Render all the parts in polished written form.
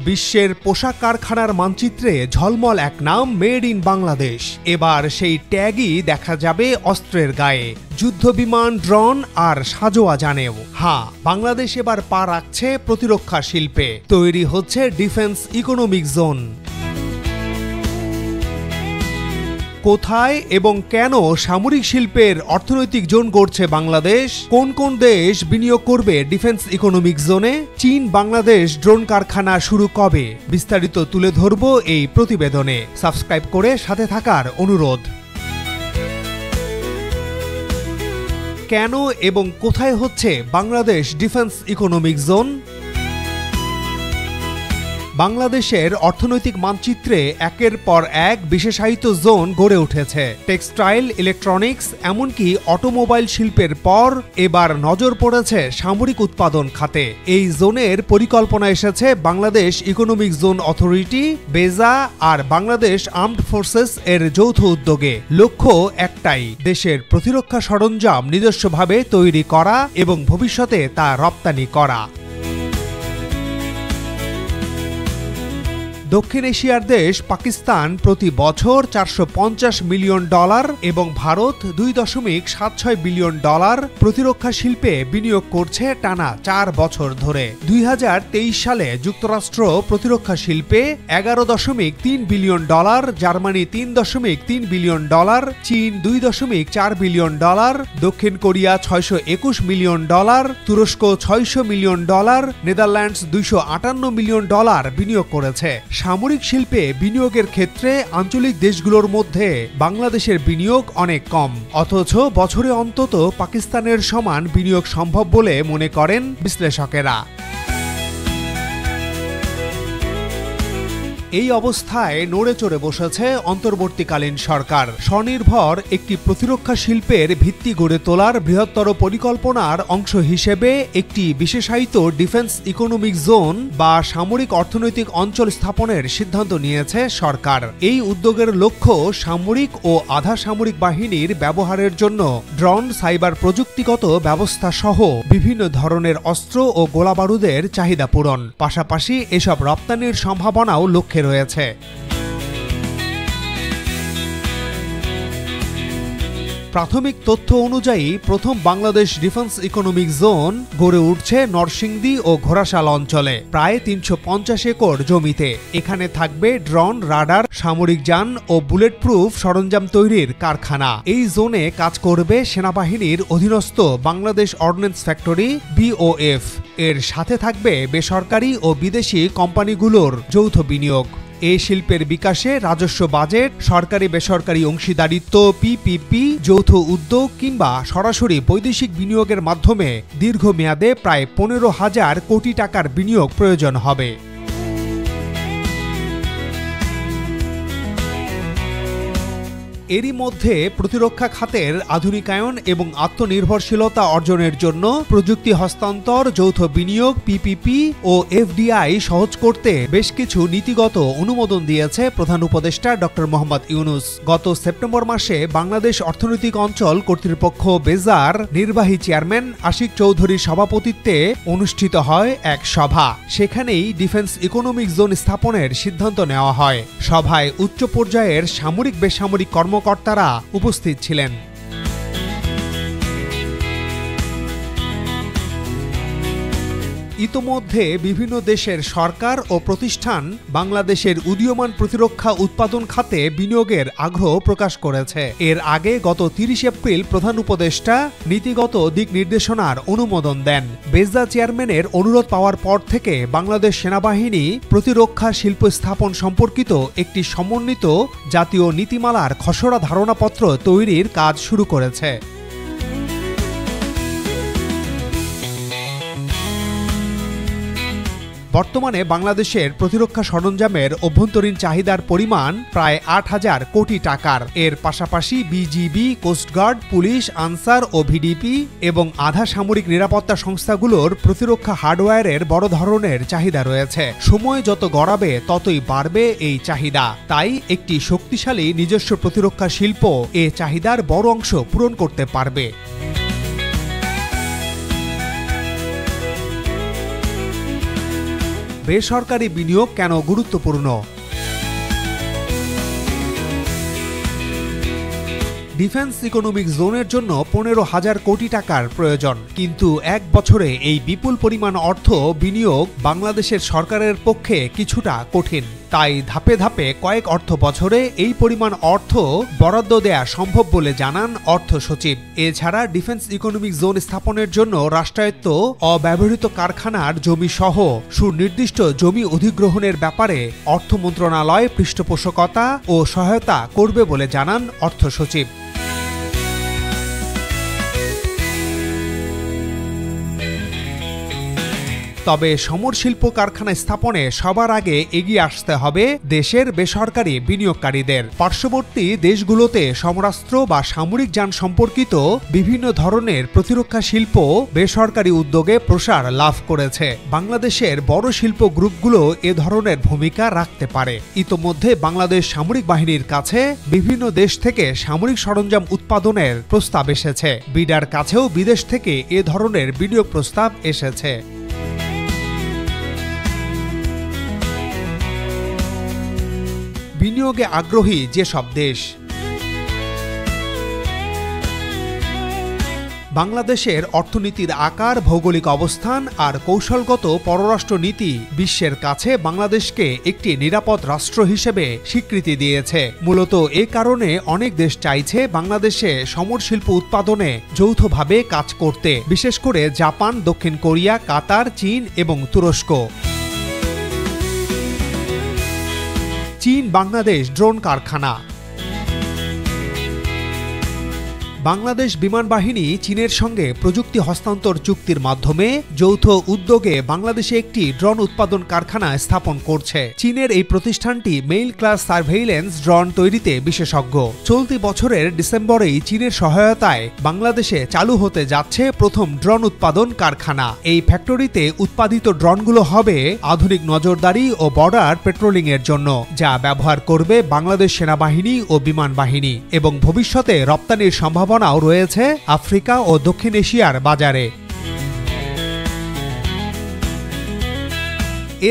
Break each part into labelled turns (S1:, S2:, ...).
S1: বিশ্বের পোশাক কারখানার মানচিত্রে ঝলমল এক নাম মেড ইন বাংলাদেশ। এবার সেই ট্যাগই দেখা যাবে অস্ত্রের গায়ে, যুদ্ধবিমান, ড্রোন আর সাজোয়া জানেও। হ্যাঁ, বাংলাদেশ এবার পা রাখছে প্রতিরক্ষা শিল্পে। তৈরি হচ্ছে ডিফেন্স ইকোনমিক জোন। কোথায় এবং কেন সামরিক শিল্পের অর্থনৈতিক জোন গড়ছে বাংলাদেশ? কোন কোন দেশ বিনিয়োগ করবে ডিফেন্স ইকোনমিক জোনে? চীন বাংলাদেশ ড্রোন কারখানা শুরু কবে? বিস্তারিত তুলে ধরব এই প্রতিবেদনে। সাবস্ক্রাইব করে সাথে থাকার অনুরোধ। কেন এবং কোথায় হচ্ছে বাংলাদেশ ডিফেন্স ইকোনমিক জোন? বাংলাদেশের অর্থনৈতিক মানচিত্রে একের পর এক বিশেষায়িত জোন গড়ে উঠেছে। টেক্সটাইল, ইলেকট্রনিক্স, এমনকি অটোমোবাইল শিল্পের পর এবার নজর পড়েছে সামরিক উৎপাদন খাতে। এই জোনের পরিকল্পনা এসেছে বাংলাদেশ ইকোনমিক জোন অথরিটি, বেজা আর বাংলাদেশ আর্মড ফোর্সেস এর যৌথ উদ্যোগে। লক্ষ্য একটাই, দেশের প্রতিরক্ষা সরঞ্জাম নিজস্বভাবে তৈরি করা এবং ভবিষ্যতে তা রপ্তানি করা। দক্ষিণ এশিয়ার দেশ পাকিস্তান প্রতি বছর $450 মিলিয়ন এবং ভারত $2.76 বিলিয়ন প্রতিরক্ষা শিল্পে বিনিয়োগ করছে টানা 4 বছর ধরে। 2023 সালে যুক্তরাষ্ট্র প্রতিরক্ষা শিল্পে $11.3 বিলিয়ন, জার্মানি $3.3 বিলিয়ন, চীন $2.4 বিলিয়ন, দক্ষিণ কোরিয়া $621 মিলিয়ন, তুরস্ক $600 মিলিয়ন, নেদারল্যান্ডস $258 মিলিয়ন বিনিয়োগ করেছে। সামরিক শিল্পে বিনিয়োগের ক্ষেত্রে আঞ্চলিক দেশগুলোর মধ্যে বাংলাদেশের বিনিয়োগ অনেক কম, অথচ বছরে অন্তত পাকিস্তানের সমান বিনিয়োগ সম্ভব বলে মনে করেন বিশ্লেষকেরা। এই অবস্থায় নড়ে চড়ে বসেছে অন্তর্বর্তীকালীন সরকার। স্বনির্ভর একটি প্রতিরক্ষা শিল্পের ভিত্তি গড়ে তোলার বৃহত্তর পরিকল্পনার অংশ হিসেবে একটি বিশেষায়িত ডিফেন্স ইকোনমিক জোন বা সামরিক অর্থনৈতিক অঞ্চল স্থাপনের সিদ্ধান্ত নিয়েছে সরকার। এই উদ্যোগের লক্ষ্য সামরিক ও আধা সামরিক বাহিনীর ব্যবহারের জন্য ড্রোন, সাইবার প্রযুক্তিগত ব্যবস্থা সহ বিভিন্ন ধরনের অস্ত্র ও গোলাবারুদের চাহিদা পূরণ। পাশাপাশি এসব রপ্তানির সম্ভাবনাও লক্ষ্যে রয়েছে। প্রাথমিক তথ্য অনুযায়ী প্রথম বাংলাদেশ ডিফেন্স ইকোনমিক জোন গড়ে উঠছে নরসিংদী ও ঘোড়াশাল অঞ্চলে, প্রায় 350 একর জমিতে। এখানে থাকবে ড্রোন, রাডার, সামরিক যান ও বুলেট প্রুফ সরঞ্জাম তৈরির কারখানা। এই জোনে কাজ করবে সেনাবাহিনীর অধীনস্থ বাংলাদেশ অর্ডিন্যান্স ফ্যাক্টরি BOF। এর সাথে থাকবে বেসরকারি ও বিদেশি কোম্পানিগুলোর যৌথ বিনিয়োগ। এই শিল্পের বিকাশে রাজস্ব বাজেট, সরকারি বেসরকারি অংশীদারিত্ব, PPP, যৌথ উদ্যোগ কিংবা সরাসরি বৈদেশিক বিনিয়োগের মাধ্যমে দীর্ঘমেয়াদে প্রায় 15,000 কোটি টাকার বিনিয়োগ প্রয়োজন হবে। এরই মধ্যে প্রতিরক্ষা খাতের আধুনিকায়ন এবং আত্মনির্ভরশীলতা অর্জনের জন্য প্রযুক্তি হস্তান্তর, যৌথ বিনিয়োগ, PPP ও FDI সহজ করতে বেশ কিছু নীতিগত অনুমোদন দিয়েছে প্রধান উপদেষ্টা ডক্টর মোহাম্মদ ইউনূস। গত সেপ্টেম্বর মাসে বাংলাদেশ অর্থনৈতিক অঞ্চল কর্তৃপক্ষ বেজার নির্বাহী চেয়ারম্যান আশিক চৌধুরীর সভাপতিত্বে অনুষ্ঠিত হয় এক সভা। সেখানেই ডিফেন্স ইকোনমিক জোন স্থাপনের সিদ্ধান্ত নেওয়া হয়। সভায় উচ্চ পর্যায়ের সামরিক বেসামরিক কর্মকর্তারা উপস্থিত ছিলেন। ইতোমধ্যে বিভিন্ন দেশের সরকার ও প্রতিষ্ঠান বাংলাদেশের উদীয়মান প্রতিরক্ষা উৎপাদন খাতে বিনিয়োগের আগ্রহ প্রকাশ করেছে। এর আগে গত 30 এপ্রিল প্রধান উপদেষ্টা নীতিগত দিক নির্দেশনার অনুমোদন দেন। বেজা চেয়ারম্যানের অনুরোধ পাওয়ার পর থেকে বাংলাদেশ সেনাবাহিনী প্রতিরক্ষা শিল্প স্থাপন সম্পর্কিত একটি সমন্বিত জাতীয় নীতিমালার খসড়া ধারণাপত্র তৈরির কাজ শুরু করেছে। বর্তমানে বাংলাদেশের প্রতিরক্ষা সরঞ্জামের অভ্যন্তরীণ চাহিদার পরিমাণ প্রায় 8,000 কোটি টাকার। এর পাশাপাশি বিজিবি, কোস্টগার্ড, পুলিশ, আনসার ও ভিডিপি এবং আধা সামরিক নিরাপত্তা সংস্থাগুলোর প্রতিরক্ষা হার্ডওয়্যারের বড় ধরনের চাহিদা রয়েছে। সময় যত গড়াবে ততই বাড়বে এই চাহিদা। তাই একটি শক্তিশালী নিজস্ব প্রতিরক্ষা শিল্প এ চাহিদার বড় অংশ পূরণ করতে পারবে। বেসরকারি বিনিয়োগ কেন গুরুত্বপূর্ণ? ডিফেন্স ইকোনমিক জোনের জন্য 15,000 কোটি টাকার প্রয়োজন, কিন্তু এক বছরে এই বিপুল পরিমাণ অর্থ বিনিয়োগ বাংলাদেশের সরকারের পক্ষে কিছুটা কঠিন। তাই ধাপে ধাপে কয়েক অর্থ বছরে এই পরিমাণ অর্থ বরাদ্দ দেয়া সম্ভব বলে জানান অর্থ সচিব। এছাড়া ডিফেন্স ইকোনমিক জোন স্থাপনের জন্য রাষ্ট্রায়ত্ত অব্যবহৃত কারখানার জমি সহ সুনির্দিষ্ট জমি অধিগ্রহণের ব্যাপারে অর্থ মন্ত্রণালয় পৃষ্ঠপোষকতা ও সহায়তা করবে বলে জানান অর্থ সচিব। তবে সমর শিল্প কারখানা স্থাপনে সবার আগে এগিয়ে আসতে হবে দেশের বেসরকারি বিনিয়োগকারীদের। পার্শ্ববর্তী দেশগুলোতে সমরাস্ত্র বা সামরিক যান সম্পর্কিত বিভিন্ন ধরনের প্রতিরক্ষা শিল্প বেসরকারি উদ্যোগে প্রসার লাভ করেছে। বাংলাদেশের বড় শিল্প গ্রুপগুলো এ ধরনের ভূমিকা রাখতে পারে। ইতোমধ্যে বাংলাদেশ সামরিক বাহিনীর কাছে বিভিন্ন দেশ থেকে সামরিক সরঞ্জাম উৎপাদনের প্রস্তাব এসেছে। বিডার কাছেও বিদেশ থেকে এ ধরনের বিনিয়োগ প্রস্তাব এসেছে। বিনিয়োগে আগ্রহী যেসব দেশ। বাংলাদেশের অর্থনীতির আকার, ভৌগোলিক অবস্থান আর কৌশলগত পররাষ্ট্র নীতি বিশ্বের কাছে বাংলাদেশকে একটি নিরাপদ রাষ্ট্র হিসেবে স্বীকৃতি দিয়েছে। মূলত এ কারণে অনেক দেশ চাইছে বাংলাদেশে সমর শিল্প উৎপাদনে যৌথভাবে কাজ করতে, বিশেষ করে জাপান, দক্ষিণ কোরিয়া, কাতার, চীন এবং তুরস্ক। চীন বাংলাদেশ ড্রোন কারখানা। বাংলাদেশ বিমান বাহিনী চীনের সঙ্গে প্রযুক্তি হস্তান্তর চুক্তির মাধ্যমে যৌথ উদ্যোগে বাংলাদেশে একটি ড্রোন উৎপাদন কারখানা স্থাপন করছে। চীনের এই প্রতিষ্ঠানটি মেইল ক্লাস সার্ভেইলেন্স ড্রোন তৈরিতে বিশেষজ্ঞ। চলতি বছরের ডিসেম্বরেই চীনের সহায়তায় বাংলাদেশে চালু হতে যাচ্ছে প্রথম ড্রোন উৎপাদন কারখানা। এই ফ্যাক্টরিতে উৎপাদিত ড্রোনগুলো হবে আধুনিক নজরদারি ও বর্ডার পেট্রোলিং এর জন্য, যা ব্যবহার করবে বাংলাদেশ সেনাবাহিনী ও বিমান বাহিনী, এবং ভবিষ্যতে রপ্তানির সম্ভাবনাও রয়েছে আফ্রিকা ও দক্ষিণ এশিয়ার বাজারে।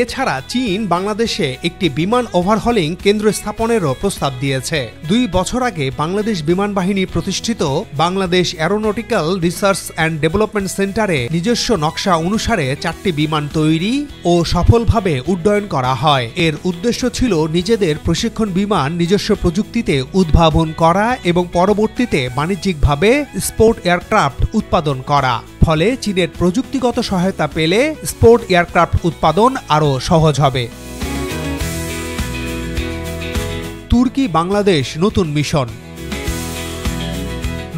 S1: এছাড়া চীন বাংলাদেশে একটি বিমান ওভারহলিং কেন্দ্র স্থাপনেরও প্রস্তাব দিয়েছে। 2 বছর আগে বাংলাদেশ বিমান বাহিনী প্রতিষ্ঠিত Bangladesh aeronautical research and development সেন্টারে নিজস্ব নকশা অনুসারে 4টি বিমান তৈরি ও সফলভাবে উড্ডয়ন করা হয়। এর উদ্দেশ্য ছিল নিজেদের প্রশিক্ষণ বিমান নিজস্ব প্রযুক্তিতে উদ্ভাবন করা এবং পরবর্তীতে বাণিজ্যিকভাবে স্পোর্ট এয়ারক্রাফট উৎপাদন করা। ফলে চীনের প্রযুক্তিগত সহায়তা পেলে স্পোর্ট এয়ারক্রাফট উৎপাদন আরও সহজ হবে। তুর্কি বাংলাদেশ নতুন মিশন।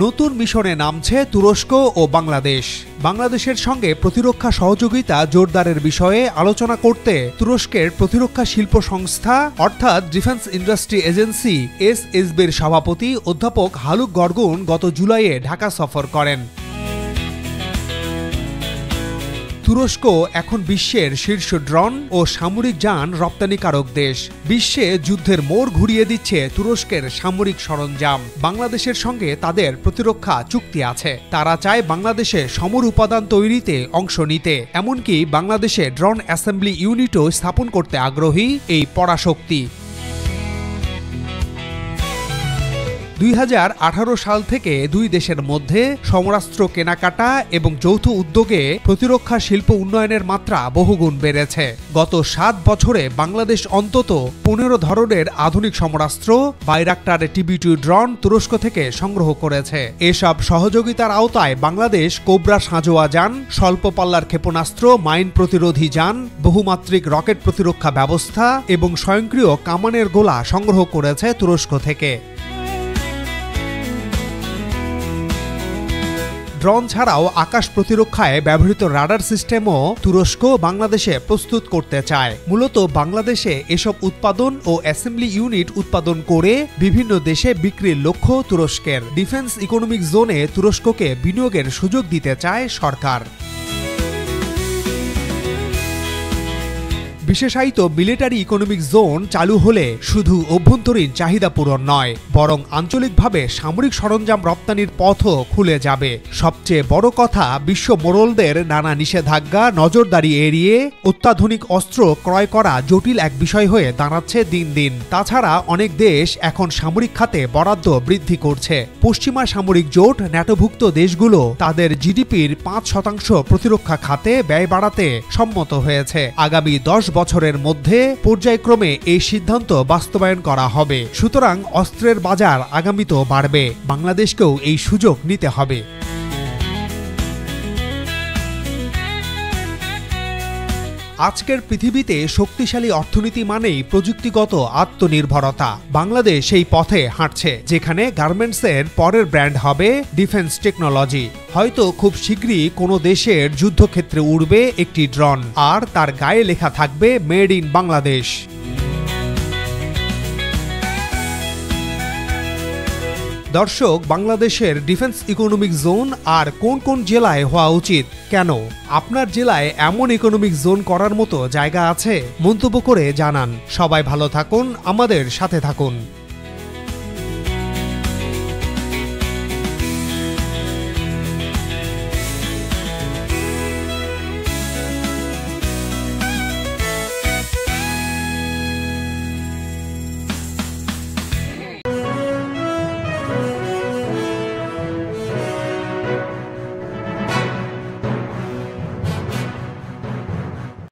S1: নতুন মিশনে নামছে তুরস্ক ও বাংলাদেশ। বাংলাদেশের সঙ্গে প্রতিরক্ষা সহযোগিতা জোরদারের বিষয়ে আলোচনা করতে তুরস্কের প্রতিরক্ষা শিল্প সংস্থা অর্থাৎ ডিফেন্স ইন্ডাস্ট্রি এজেন্সি এসএসবির সভাপতি অধ্যাপক হালুক গর্গুন গত জুলাইয়ে ঢাকা সফর করেন। তুরস্ক এখন বিশ্বের শীর্ষ ড্রোন ও সামরিক যান রপ্তানিকারক দেশ। বিশ্বে যুদ্ধের মোড় ঘুরিয়ে দিচ্ছে তুরস্কের সামরিক সরঞ্জাম। বাংলাদেশের সঙ্গে তাদের প্রতিরক্ষা চুক্তি আছে। তারা চায় বাংলাদেশে সমর উপাদান তৈরিতে অংশ নিতে, এমনকি বাংলাদেশে ড্রোন অ্যাসেম্বলি ইউনিটও স্থাপন করতে আগ্রহী এই পরাশক্তি। 2018 সাল থেকে দুই দেশের মধ্যে সমরাস্ত্র কেনাকাটা এবং যৌথ উদ্যোগে প্রতিরক্ষা শিল্প উন্নয়নের মাত্রা বহুগুণ বেড়েছে। গত 7 বছরে বাংলাদেশ অন্তত 15 ধরনের আধুনিক সমরাস্ত্র, বাইরাক্টার TB2 ড্রোন তুরস্ক থেকে সংগ্রহ করেছে। এসব সহযোগিতার আওতায় বাংলাদেশ কোবরা সাঁজোয়া যান, স্বল্প পাল্লার ক্ষেপণাস্ত্র, মাইন প্রতিরোধী যান, বহুমাত্রিক রকেট প্রতিরক্ষা ব্যবস্থা এবং স্বয়ংক্রিয় কামানের গোলা সংগ্রহ করেছে তুরস্ক থেকে। ড্রোন ছাড়াও আকাশ প্রতিরক্ষায় ব্যবহৃত রাডার সিস্টেমও তুরস্ক বাংলাদেশে প্রস্তুত করতে চায়। মূলত বাংলাদেশে এসব উৎপাদন ও অ্যাসেম্বলি ইউনিট উৎপাদন করে বিভিন্ন দেশে বিক্রির লক্ষ্য তুরস্কের। ডিফেন্স ইকোনমিক জোনে তুরস্ককে বিনিয়োগের সুযোগ দিতে চায় সরকার। বিশেষায়িত মিলিটারি ইকোনমিক জোন চালু হলে শুধু অভ্যন্তরীণ চাহিদা পূরণ নয়, বরং আঞ্চলিকভাবে সামরিক সরঞ্জাম রপ্তানির পথও খুলে যাবে। সবচেয়ে বড় কথা, বিশ্ব মোড়লদের নানা নিষেধাজ্ঞা নজরদারি এড়িয়ে অত্যাধুনিক অস্ত্র ক্রয় করা জটিল এক বিষয় হয়ে দাঁড়াচ্ছে দিন দিন। তাছাড়া অনেক দেশ এখন সামরিক খাতে বরাদ্দ বৃদ্ধি করছে। পশ্চিমা সামরিক জোট ন্যাটোভুক্ত দেশগুলো তাদের জিডিপির 5% প্রতিরক্ষা খাতে ব্যয় বাড়াতে সম্মত হয়েছে। আগামী 10 বছরের মধ্যে পর্যায়ক্রমে এই সিদ্ধান্ত বাস্তবায়ন করা হবে। সুতরাং অস্ত্রের বাজার আগামীতেও বাড়বে। বাংলাদেশকেও এই সুযোগ নিতে হবে। আজকের পৃথিবীতে শক্তিশালী অর্থনীতি মানেই প্রযুক্তিগত আত্মনির্ভরতা। বাংলাদেশ সেই পথে হাঁটছে, যেখানে গার্মেন্টসের পরের ব্র্যান্ড হবে ডিফেন্স টেকনোলজি। হয়তো খুব শীঘ্রই কোনো দেশের যুদ্ধক্ষেত্রে উড়বে একটি ড্রোন, আর তার গায়ে লেখা থাকবে মেড ইন বাংলাদেশ। দর্শক, বাংলাদেশের ডিফেন্স ইকোনমিক জোন আর কোন কোন জেলায় হওয়া উচিত? কেন? আপনার জেলায় এমন ইকোনমিক জোন করার মতো জায়গা আছে? মন্তব্য করে জানান। সবাই ভালো থাকুন, আমাদের সাথে থাকুন।